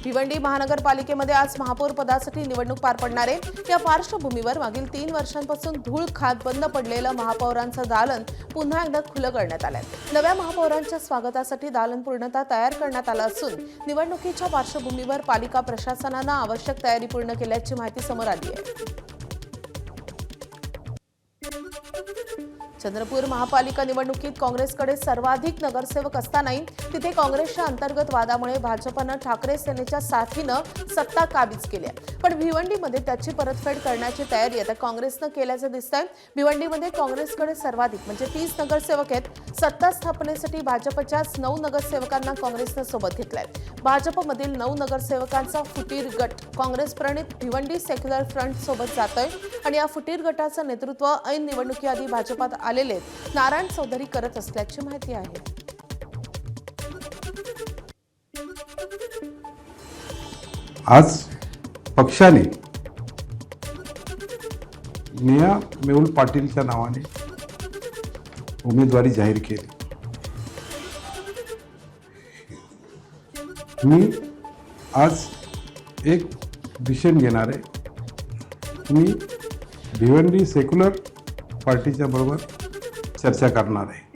भिवंडी महानगरपालिकेमध्ये आज महापौर पदासाठी निवडणूक पार पडणार आहे। या पार्श्वभूमीवर मागील 3 वर्षांपासून धूळ खात बंद पडलेलं महापौरांचं दालन पुन्हा एकदा खुलं करण्यात आलंय। नव्या महापौरांच्या स्वागतासाठी दालन पूर्णतः तयार करण्यात आलं असून निवडणुकीच्या पार्श्वभूमीवर पालिका प्रशासनानं आवश्यक तयारी पूर्ण केल्याची माहिती समोर आली आहे। चंद्रपूर महापालिका निवडणुकीत काँग्रेसकडे सर्वाधिक नगरसेवक असतानाही तिथे काँग्रेसच्या अंतर्गत वादामुळे भाजपनं ठाकरे सेनेच्या साथीनं सत्ता काबीज केली आहे। पण भिवंडीमध्ये त्याची परतफेड करण्याची तयारी आता काँग्रेसनं केल्याचं दिसतंय। भिवंडीमध्ये काँग्रेसकडे सर्वाधिक म्हणजे 30 नगरसेवक आहेत। सत्ता स्थापनेसाठी भाजपच्याच 9 नगरसेवकांना काँग्रेसनं सोबत घेतलंय। भाजपमधील 9 नगरसेवकांचा फुटीर गट काँग्रेस प्रणित भिवंडी सेक्युलर फ्रंट सोबत जातोय आणि या फुटीर गटाचं नेतृत्व ऐन निवडणुकीआधी भाजपात आलेले नारायण चौधरी करत असल्याची माहिती आहे। आज पक्षाने नेहा मेहुल पाटीलच्या नावाने उमेदवारी जाहीर केली। मी आज एक डिसिजन घेणार आहे। मी भिवंडी सेक्युलर पार्टीच्या बरोबर चर्चा करणार आहे।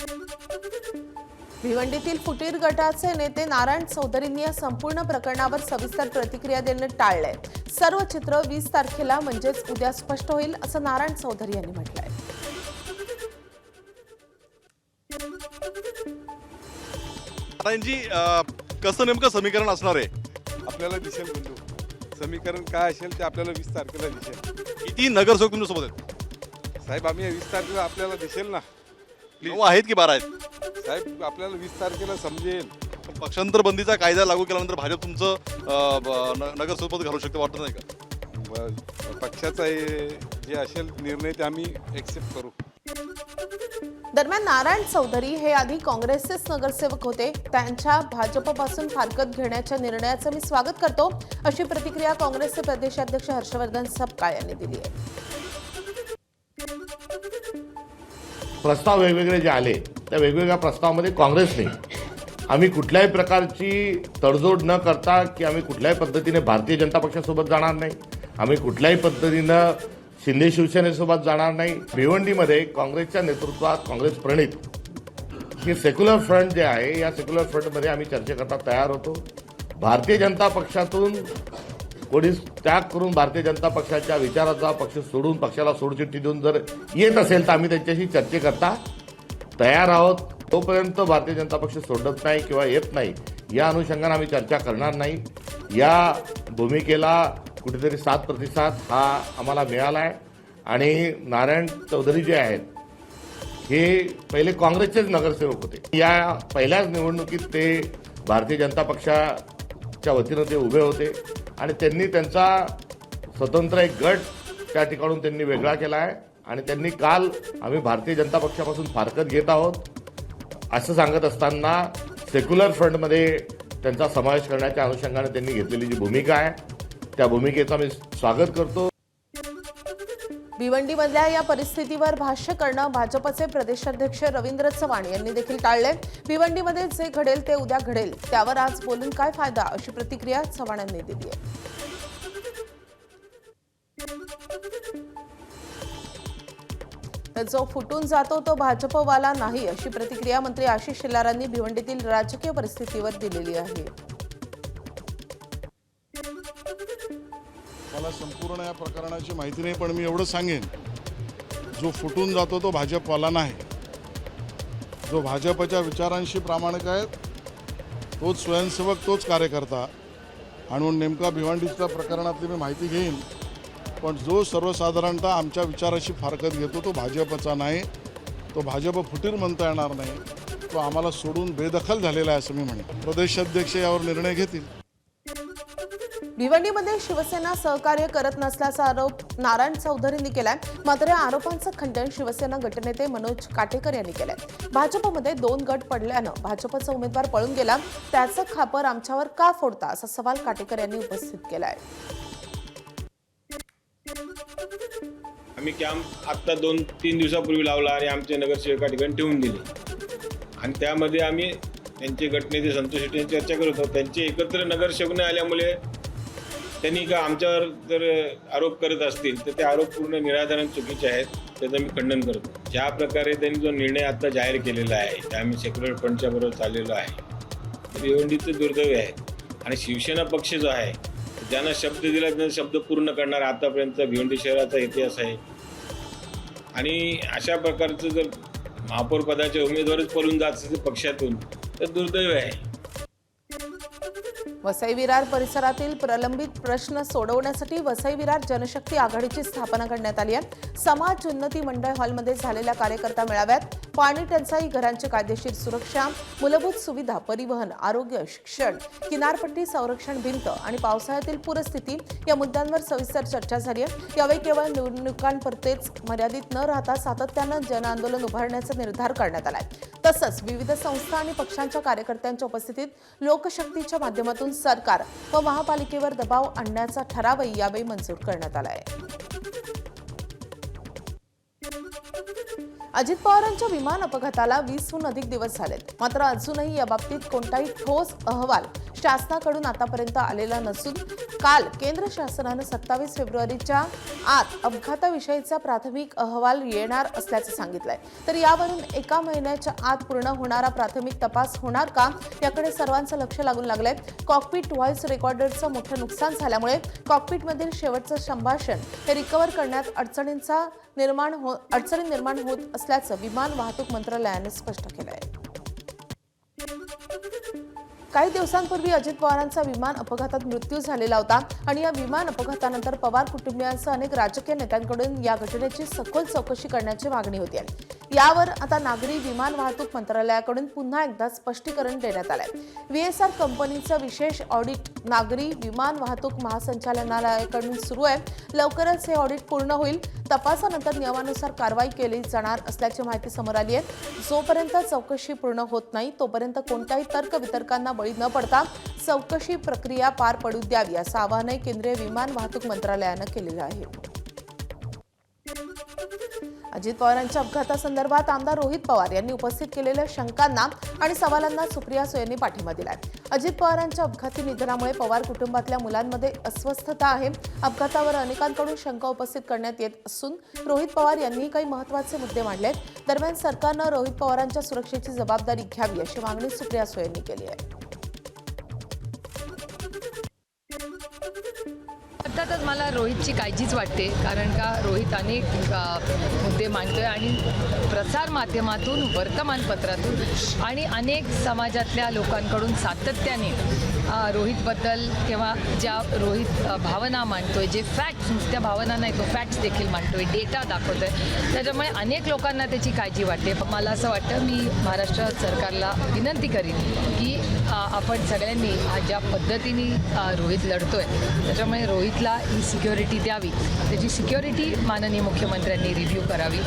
भिवंडीतील फुटीर गटाचे नेते नारायण चौधरींनी या संपूर्ण प्रकरणावर सविस्तर प्रतिक्रिया देणं टाळलंय। सर्व चित्र 20 तारखेला म्हणजेच उद्या स्पष्ट होईल असं नारायण चौधरी यांनी म्हटलंय। नारायणजी, कसं नेमकं समीकरण असणार आहे? आपल्याला दिसेल बंधू, समीकरण काय असेल ते आपल्याला 20 तारखेला दिसेल। किती नगरसेवक तुमच्या सोबत आहेत? साहेब आम्ही 20 तारखेला आपल्याला दिसेल ना। 9 आहेत की 12 आहेत? साहेब आपल्याला 20 तारखेला समजेल। पक्षांतर बंदीचा कायदा लागू केल्यानंतर भाजप तुमचं नगरसेवक घालू शकते, वाटत नाही का? पक्षाचा जे असेल निर्णय ते आम्ही एक्सेप्ट करू। दरम्यान नारायण चौधरी हे आधी काँग्रेसचेच नगरसेवक होते। त्यांच्या भाजपपासून फारकत घेण्याच्या निर्णयाचं मी स्वागत करतो अशी प्रतिक्रिया काँग्रेसचे प्रदेशाध्यक्ष हर्षवर्धन सपकाळ यांनी दिली आहे। प्रस्ताव वेगवेगळे जे आले त्या वेगवेगळ्या प्रस्तावामध्ये काँग्रेसने आम्ही कुठल्याही प्रकारची तडजोड न करता की आम्ही कुठल्याही पद्धतीने भारतीय जनता पक्षासोबत जाणार नाही, आम्ही कुठल्याही पद्धतीनं शिंदे शिवसेनेसोबत जाणार नाही। भिवंडीमध्ये काँग्रेसच्या नेतृत्वात काँग्रेस प्रणित हे सेक्युलर फ्रंट जे आहे या सेक्युलर फ्रंटमध्ये आम्ही चर्चेकरता तयार होतो। भारतीय जनता पक्षातून कोणी त्याग करून भारतीय जनता पक्षाच्या विचाराचा पक्ष सोडून पक्षाला सोडचिठ्ठी देऊन जर येत असेल तर आम्ही त्यांच्याशी चर्चेकरता तयार आहोत। तोपर्यंत भारतीय जनता पक्ष सोडत नाही किंवा येत नाही या अनुषंगाने आम्ही चर्चा करणार नाही। या भूमिकेला कुठेतरी 7 प्रतिसाद हा आम्हाला मिळाला आहे आणि नारायण चौधरी जे आहेत हे पहिले काँग्रेसचेच नगरसेवक होते। या पहिल्याच निवडणुकीत ते भारतीय जनता पक्षाच्या वतीनं ते उभे होते आणि त्यांनी त्यांचा स्वतंत्र एक गट त्या ठिकाणून त्यांनी वेगळा केला आहे आणि त्यांनी काल आम्ही भारतीय जनता पक्षापासून फारकत घेत आहोत असं सांगत असताना सेक्युलर फ्रंटमध्ये त्यांचा समावेश करण्याच्या अनुषंगाने त्यांनी घेतलेली जी भूमिका आहे त्या भूमिकेचं मी स्वागत करतो। भिवंडीमधल्या या परिस्थितीवर भाष्य करणं भाजपचे प्रदेशाध्यक्ष रवींद्र चव्हाण यांनी देखील टाळले। भिवंडीमध्ये जे घडेल ते उद्या घडेल, त्यावर आज बोलून काय फायदा अशी प्रतिक्रिया चव्हाण यांनी दिली आहे। जो फुटून जातो तो भाजपवाला नाही अशी प्रतिक्रिया मंत्री आशिष शेलारांनी भिवंडीतील राजकीय परिस्थितीवर दिलेली आहे। मला संपूर्ण या प्रकरणाची माहिती नाही, पण मी एवढं सांगेन, जो फुटून जातो तो भाजपवाला नाही। जो भाजपच्या विचारांशी प्रामाणिक आहे तोच स्वयंसेवक, तोच कार्यकर्ता। आणि म्हणून नेमका भिवंडीच्या प्रकरणातली मी माहिती घेईन, पण जो सर्वसाधारणतः आमच्या विचाराशी फारकत घेतो तो भाजपचा नाही, तो भाजप फुटीर म्हणता येणार नाही, तो आम्हाला सोडून बेदखल झालेला आहे असं मी म्हणेन। प्रदेशाध्यक्ष यावर निर्णय घेतील। भिवंडीमध्ये शिवसेना सहकार्य करत नसल्याचा आरोप नारायण चौधरींनी केलाय। मात्र या आरोपांचं खंडन शिवसेना गटनेते मनोज काटेकर यांनी केलंय। भाजपमध्ये 2 गट पडल्यानं भाजपचा उमेदवार पळून गेला, त्याचं खापर आमच्यावर का फोडता असा सवाल काटेकर यांनी उपस्थित केलाय। आम्ही कॅम्प आत्ता 2-3 दिवसापूर्वी लावला आणि आमचे नगरसेवक ठिकाणी ठेवून दिले आणि त्यामध्ये आम्ही त्यांचे गटनेते संतोष शेट्टी यांची चर्चा करत होतो. त्यांचे एकत्र नगरसेवक न आल्यामुळे त्यांनी का आमच्यावर जर आरोप करत असतील तर ते आरोप पूर्ण निराधार चुकीचे आहेत. त्याचं मी खंडन करतो. ज्या प्रकारे त्यांनी जो निर्णय आता जाहीर केलेला आहे त्या आम्ही सेक्युलर फंडच्या बरोबर चाललेलो आहे तर भिवंडीचं दुर्दैव आहे. आणि शिवसेना पक्ष जो आहे ज्यांना शब्द दिला त्यांना शब्द पूर्ण करणारा आतापर्यंत भिवंडी शहराचा इतिहास आहे. आणि अशा प्रकारचं जर महापौर पदाचे उमेदवारच पळून जात असेल पक्षातून तर दुर्दैव आहे. वसई विरार परिसरातील प्रलंबित प्रश्न सोडवण्यासाठी वसई विरार जनशक्ती आघाडीची स्थापना करण्यात आली आहे. समाज उन्नती मंडळ हॉलमध्ये झालेल्या कार्यकर्ता मेळाव्यात पाणी टंचाई, घरांची कायदेशीर सुरक्षा, मूलभूत सुविधा, परिवहन, आरोग्य, शिक्षण, किनारपट्टी संरक्षण भिंत आणि पावसाळ्यातील पूरस्थिती या मुद्द्यांवर सविस्तर चर्चा झाली आहे. यावेळी केवळ निवडणुकांपुरतेच मर्यादित न राहता सातत्यानं जनआंदोलन उभारण्याचा निर्धार करण्यात आलाय. तसंच विविध संस्था आणि पक्षांच्या कार्यकर्त्यांच्या उपस्थितीत लोकशक्तीच्या माध्यमातून सरकार व महापालिकेवर दबाव आणण्याचा ठरावही यावेळी मंजूर करण्यात आला आहे. अजित पवारांच्या विमान अपघाताला 20हून अधिक दिवस झालेत. मात्र अजूनही याबाबतीत कोणताही ठोस अहवाल शासनाकडून आतापर्यंत आलेला नसून काल केंद्र शासनानं 27 फेब्रुवारीच्या आत अपघाताविषयीचा प्राथमिक अहवाल येणार असल्याचं सांगितलंय. तर यावरून एका महिन्याच्या आत पूर्ण होणारा प्राथमिक तपास होणार का याकडे सर्वांचं लक्ष लागून लागलंय. कॉकपिट व्हॉइस रेकॉर्डरचं मोठं नुकसान झाल्यामुळे कॉकपिटमधील शेवटचं संभाषण हे रिकव्हर करण्यात अडचणी निर्माण होत असल्याचं विमान वाहतूक मंत्रालयाने स्पष्ट केलं आहे. काही दिवसांपूर्वी अजित पवारांचा विमान अपघातात मृत्यू झालेला होता आणि या विमान अपघातानंतर पवार कुटुंबियांसह अनेक राजकीय नेत्यांकडून या घटनेची सखोल चौकशी करण्याची मागणी होती. यावर आता नागरी विमान वाहतूक मंत्रालयाकडून पुन्हा एकदा स्पष्टीकरण देण्यात आलंय. व्हीएसआर कंपनीचं विशेष ऑडिट नागरी विमान वाहतूक महासंचालनालयाकडून सुरू आहे. लवकरच हे ऑडिट पूर्ण होईल. तपासानंतर नियमानुसार कारवाई केली जाणार असल्याची माहिती समोर आली आहे. जोपर्यंत चौकशी पूर्ण होत नाही तोपर्यंत कोणत्याही तर्कवितर्कांना बळी न पडता चौकशी प्रक्रिया पार पडू द्यावी असं आवाहनही केंद्रीय विमान वाहतूक मंत्रालयानं केलेलं आहे. अजित पवारांच्या अपघातासंदर्भात आमदार रोहित पवार यांनी उपस्थित केलेल्या शंकांना आणि सवालांना सुप्रिया सुळेंनी पाठिंबा दिलाय. अजित पवारांच्या अपघाती निधनामुळे पवार कुटुंबातल्या मुलांमध्ये अस्वस्थता आहे. अपघातावर अनेकांकडून शंका उपस्थित करण्यात येत असून रोहित पवार यांनी काही महत्त्वाचे मुद्दे मांडलेत. दरम्यान सरकारनं रोहित पवारांच्या सुरक्षेची जबाबदारी घ्यावी अशी मागणी सुप्रिया सुळेंनी केली आहे. अर्थातच मला रोहितची काळजीच वाटते, कारण का रोहित अनेक मुद्दे मांडतोय आणि प्रसार माध्यमातून, वर्तमानपत्रातून आणि अनेक समाजातल्या लोकांकडून सातत्याने रोहितबद्दल किंवा ज्या रोहित भावना मांडतोय, जे फॅक्ट्स, नुसत्या भावना नाही, तो फॅक्ट्स देखील मांडतोय, डेटा दाखवतोय, त्याच्यामुळे अनेक लोकांना त्याची काळजी वाटते. मला असं वाटतं, मी महाराष्ट्र सरकारला विनंती करीन की आपण सगळ्यांनी ज्या पद्धतीने रोहित लढतोय त्याच्यामुळे रोहितला ही सिक्युरिटी द्यावी. त्याची सिक्युरिटी माननीय मुख्यमंत्र्यांनी रिव्ह्यू करावी.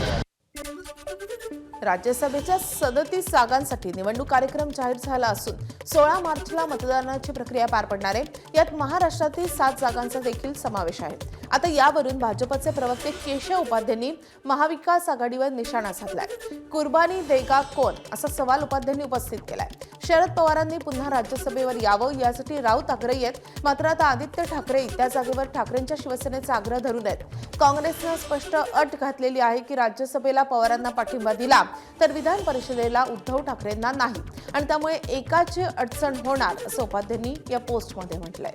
राज्यसभेच्या 37 जागांसाठी निवडणूक कार्यक्रम जाहीर झाला असून 16 मार्चला मतदानाची प्रक्रिया पार पडणार आहे. यात महाराष्ट्रातील 7 जागांचा देखील समावेश आहे. आता यावरून भाजपचे प्रवक्ते केशव उपाध्यायांनी महाविकास आघाडीवर निशाणा साधलाय. कुर्बानी देगा कोण असा सवाल उपाध्यायांनी उपस्थित केलाय. शरद पवारांनी पुन्हा राज्यसभेवर यावं यासाठी राऊत आग्रही आहेत. मात्र आता आदित्य ठाकरे त्या जागेवर ठाकरेंच्या शिवसेनेचा आग्रह धरून आहेत. काँग्रेसनं स्पष्ट अट घातलेली आहे की राज्यसभेला पवारांना पाठिंबा दिला तर विधान परिषदेला उद्धव ठाकरेंना नाही आणि त्यामुळे एकाची अडचण होणार असं उपाध्यायांनी या पोस्टमध्ये म्हटलंय.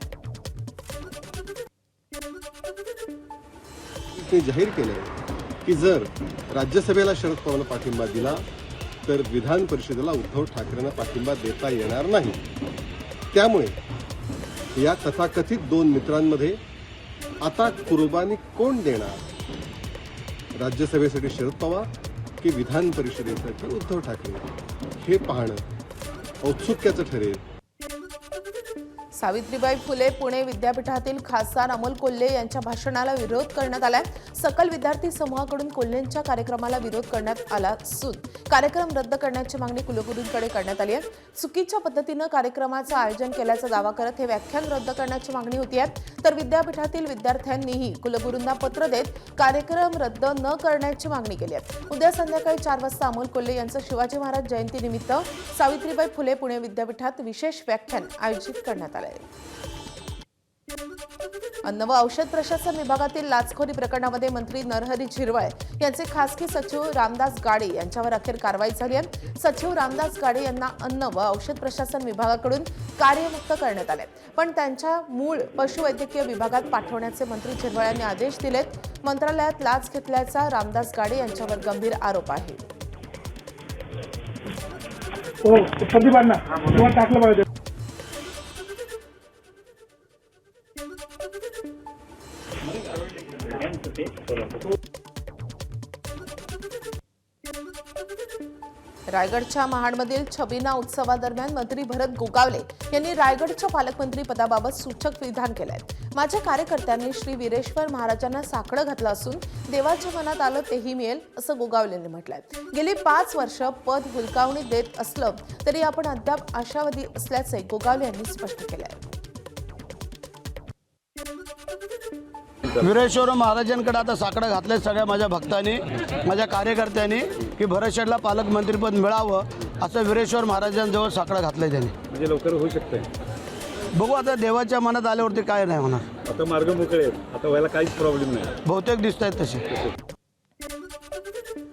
ते जाहीर केलंय की जर राज्यसभेला शरद पवारांना पाठिंबा दिला तर विधान परिषदेला उद्धव ठाकरेंना पाठिंबा देता येणार नाही. त्यामुळे या तथाकथित 2 मित्रांमध्ये आता कुर्बानी कोण देणार, राज्यसभेसाठी शरद पवार की विधान परिषदेसाठी उद्धव ठाकरे, हे पाहणं औत्सुक्याचं ठरेल. सावित्रीबाई फुले पुणे विद्यापीठातील खासदार अमोल कोल्हे यांच्या भाषणाला विरोध करण्यात आलाय. सकल विद्यार्थी समूहाकडून कोल्हेंच्या कार्यक्रमाला विरोध करण्यात आला असून कार्यक्रम रद्द करण्याची मागणी कुलगुरूंकडे करण्यात आली आहे. चुकीच्या पद्धतीनं कार्यक्रमाचं आयोजन केल्याचा दावा करत हे व्याख्यान रद्द करण्याची मागणी होती आहे. तर विद्यापीठातील विद्यार्थ्यांनीही कुलगुरूंना पत्र देत कार्यक्रम रद्द न करण्याची मागणी केली आहे. उद्या संध्याकाळी 4 वाजता अमोल कोल्हे यांचं शिवाजी महाराज जयंतीनिमित्त सावित्रीबाई फुले पुणे विद्यापीठात विशेष व्याख्यान आयोजित करण्यात आलं आहे. अन्न व औषध प्रशासन विभागातील लाचखोरी प्रकरणामध्ये मंत्री नरहरी झिरवळ यांचे खासगी सचिव रामदास गाडे यांच्यावर अखेर कारवाई झाली आहे. सचिव रामदास गाडे यांना अन्न व औषध प्रशासन विभागाकडून कार्यमुक्त करण्यात आले, पण त्यांच्या मूळ पशुवैद्यकीय विभागात पाठवण्याचे मंत्री झिरवळ यांनी आदेश दिलेत. मंत्रालयात लाच घेतल्याचा रामदास गाडे यांच्यावर गंभीर आरोप आहे. रायगडच्या महाडमधील छबिना उत्सवादरम्यान मंत्री भरत गोगावले यांनी रायगडच्या पालकमंत्री पदाबाबत सूचक विधान केलंय. माझ्या कार्यकर्त्यांनी श्री वीरेश्वर महाराजांना साकडं घातलं असून देवाच्या मनात आलं तेही मिळेल असं गोगावलेंनी म्हटलंय. गेली 5 वर्ष पद हुलकावणी देत असलं तरी आपण अद्याप आशावादी असल्याचे गोगावले यांनी स्पष्ट केलंय. वीरेश्वर महाराजांकडे आता साकडं घातले सगळ्या माझ्या भक्तांनी, माझ्या कार्यकर्त्यांनी की भरत शेठला पालकमंत्रीपद मिळावं असं वीरेश्वर महाराजांजवळ साकडं घातलंय त्यांनी. म्हणजे लवकर होऊ शकते. बघू आता देवाच्या मनात आल्यावरती काय नाही होणार. आता मार्ग मोकळे आहेत, आता व्हायला काहीच प्रॉब्लेम नाही. बहुतेक दिसत आहेत तसे.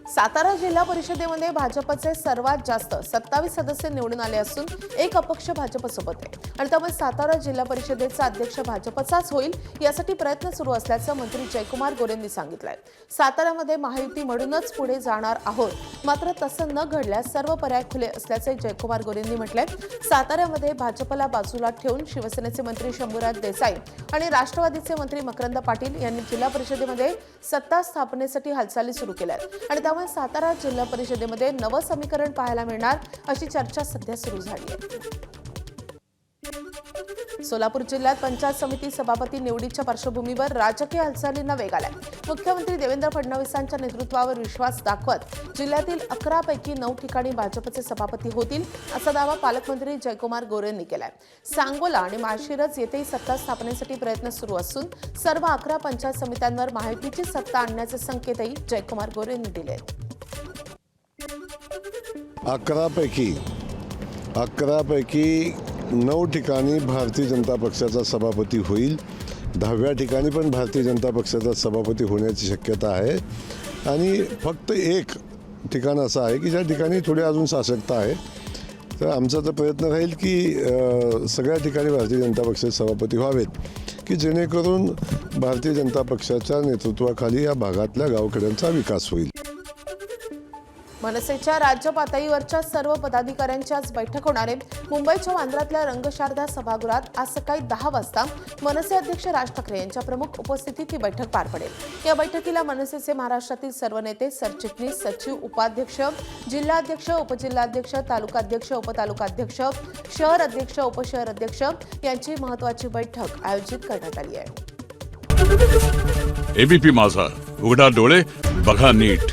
सातारा जिल्हा परिषदेमध्ये भाजपचे सर्वात जास्त 27 सदस्य निवडून आले असून एक अपक्ष भाजपसोबत आहे आणि त्यामुळे सातारा जिल्हा परिषदेचा अध्यक्ष भाजपचाच होईल यासाठी प्रयत्न सुरू असल्याचं मंत्री जयकुमार गोरेंनी सांगितलंय. साताऱ्यामध्ये महायुती म्हणूनच पुढे जाणार आहोत, मात्र तसं न घडल्यास सर्व पर्याय खुले असल्याचे जयकुमार गोरेंनी म्हटलंय. साताऱ्यामध्ये भाजपला बाजूला ठेवून शिवसेनेचे मंत्री शंभूराज देसाई आणि राष्ट्रवादीचे मंत्री मकरंद पाटील यांनी जिल्हा परिषदेमध्ये सत्ता स्थापनेसाठी हालचाली सुरू केल्या आहेत आणि त्यामुळे सातारा जिल्हा परिषदेमध्ये नवं समीकरण पाहायला मिळणार अशी चर्चा सध्या सुरू झाली आहे. सोलापूर जिल्ह्यात पंचायत समिती सभापती निवडीच्या पार्श्वभूमीवर राजकीय हालचालींना वेग आलाय. मुख्यमंत्री देवेंद्र फडणवीसांच्या नेतृत्वावर विश्वास दाखवत जिल्ह्यातील 11 पैकी 9 ठिकाणी भाजपचे सभापती होतील असा दावा पालकमंत्री जयकुमार गोरेंनी केलाय. सांगोला आणि माळशिरस येथेही सत्ता स्थापनेसाठी प्रयत्न सुरू असून सर्व 11 पंचायत समित्यांवर महायुतीची सत्ता आणण्याचे संकेतही जयकुमार गोरेंनी दिले. 11 पैकी 9 ठिकाणी भारतीय जनता पक्षाचा सभापती होईल. 10व्या ठिकाणी पण भारतीय जनता पक्षाचा सभापती होण्याची शक्यता आहे आणि फक्त एक ठिकाण असं आहे की ज्या ठिकाणी थोडी अजून साशक्ता आहे. तर आमचा तर प्रयत्न राहील की सगळ्या ठिकाणी भारतीय जनता पक्षाचे सभापती व्हावेत की जेणेकरून भारतीय जनता पक्षाच्या नेतृत्वाखाली या भागातल्या गावखेड्यांचा विकास होईल. मनसेच्या राज्य पातळीवरच्या सर्व पदाधिकाऱ्यांची आज बैठक होणार आहे. मुंबईच्या वांद्र्यातल्या रंगशारदा सभागृहात आज सकाळी 10 वाजता मनसे अध्यक्ष राज ठाकरे यांच्या प्रमुख उपस्थितीत ही बैठक पार पडेल. या बैठकीला मनसेचे महाराष्ट्रातील सर्व नेते, सरचिटणीस, सचिव, उपाध्यक्ष, जिल्हाध्यक्ष, उपजिल्हाध्यक्ष, तालुकाध्यक्ष, उपतालुकाध्यक्ष, शहर अध्यक्ष, उपशहर अध्यक्ष यांची महत्त्वाची बैठक आयोजित करण्यात आली आहे. एबीपी माझा, उघडा डोळे बघा नीट.